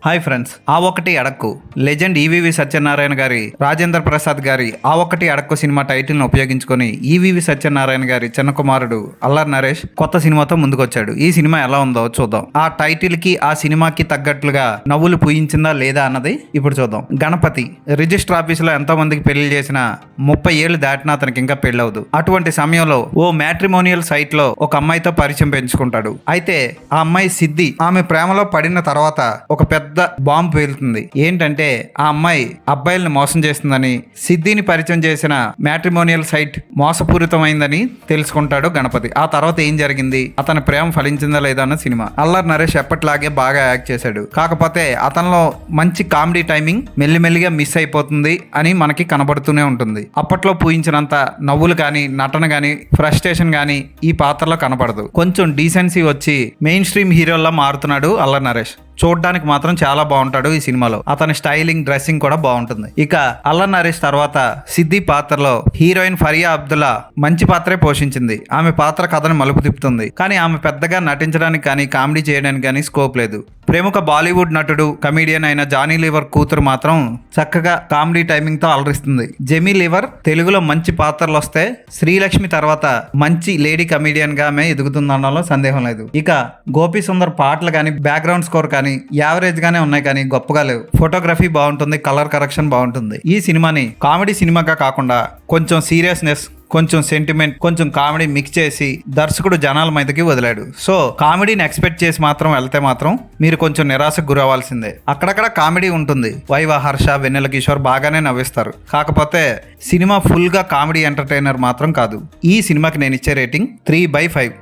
Hi friends, ఆ ఒకటి అడక్కు legend EVV Satyanarayana గారి రాజేంద్ర ప్రసాద్ గారి ఆ ఒకటి అడక్కు సినిమా టైటిల్ ను ఉపయోగించుకొని ఈవీవి సత్యనారాయణ గారి చిన్న కుమారుడు అల్లరి నరేష్ కొత్త సినిమాతో ముందుకొచ్చాడు. ఈ సినిమా ఎలా ఉందో చూద్దాం. ఆ టైటిల్ కి ఆ సినిమాకి తగ్గట్లుగా నవ్వులు పూయించిందా లేదా అన్నది ఇప్పుడు చూద్దాం. గణపతి రిజిస్టర్ ఆఫీసులో ఎంతో మందికి పెళ్లి చేసిన 30 ఏళ్లు దాటినా అతనికి ఇంకా పెళ్ళవదు. అటువంటి సమయంలో ఓ మ్యాట్రిమోనియల్ సైట్ లో ఒక అమ్మాయితో పరిచయం పెంచుకుంటాడు. అయితే ఆ అమ్మాయి సిద్ధి. ఆమె ప్రేమలో పడిన తర్వాత ఒక పెద్ద బాంబు పేలుతుంది. ఏంటంటే ఆ అమ్మాయి అబ్బాయిల్ని మోసం చేస్తుందని, సిద్ధిని పరిచయం చేసిన మ్యాట్రిమోనియల్ సైట్ మోసపూరితమైందని తెలుసుకుంటాడు గణపతి. ఆ తర్వాత ఏం జరిగింది, అతని ప్రేమ ఫలించిందా లేదా అన్న సినిమా. అల్లరి నరేష్ ఎప్పట్లాగే బాగా యాక్ట్ చేశాడు. కాకపోతే అతనిలో మంచి కామెడీ టైమింగ్ మెల్లిమెల్లిగా మిస్ అయిపోతుంది అని మనకి కనబడుతూనే ఉంటుంది. అప్పట్లో పూయించినంత నవ్వులు కానీ, నటన కానీ, ఫ్రస్ట్రేషన్ కానీ ఈ పాత్రలో కనబడదు. కొంచెం డీసెన్సీ వచ్చి మెయిన్ స్ట్రీమ్ హీరోలా మారుతున్నాడు అల్లరి నరేష్. చూడడానికి మాత్రం చాలా బాగుంటాడు ఈ సినిమాలో. అతని స్టైలింగ్, డ్రెస్సింగ్ కూడా బాగుంటుంది. ఇక అల్లరి నరేష్ తర్వాత సిద్ధి పాత్రలో హీరోయిన్ ఫరియా అబ్దుల్లా మంచి పాత్రే పోషించింది. ఆమె పాత్ర కథను మలుపు తిప్పుతుంది. కానీ ఆమె పెద్దగా నటించడానికి కానీ, కామెడీ చేయడానికి కానీ స్కోప్ లేదు. ప్రముఖ బాలీవుడ్ నటుడు, కమీడియన్ అయిన జానీ లీవర్ కూతురు మాత్రం చక్కగా కామెడీ టైమింగ్ తో అలరిస్తుంది. జెమీ లీవర్ తెలుగులో మంచి పాత్రలు వస్తే, శ్రీలక్ష్మి తర్వాత మంచి లేడీ కమీడియన్ గా ఆమె ఎదుగుతుందనడంలో సందేహం లేదు. ఇక గోపి సుందర్ పాటలు కానీ, బ్యాక్గ్రౌండ్ స్కోర్ కానీ యావరేజ్ గానే ఉన్నాయి కానీ గొప్పగా లేవు. ఫోటోగ్రఫీ బాగుంటుంది, కలర్ కరెక్షన్ బాగుంటుంది. ఈ సినిమాని కామెడీ సినిమాగా కాకుండా కొంచెం సీరియస్నెస్, కొంచెం సెంటిమెంట్, కొంచెం కామెడీ మిక్స్ చేసి దర్శకుడు జనాల మీదకి వదిలాడు. సో కామెడీని ఎక్స్పెక్ట్ చేసి మాత్రం వెళ్తే మాత్రం మీరు కొంచెం నిరాశకు గురవ్వాల్సిందే. అక్కడక్కడ కామెడీ ఉంటుంది. వైవా, హర్ష, వెన్నెల కిషోర్ బాగానే నవ్విస్తారు. కాకపోతే సినిమా ఫుల్ గా కామెడీ ఎంటర్టైనర్ మాత్రం కాదు. ఈ సినిమాకి నేను ఇచ్చే రేటింగ్ 3/5.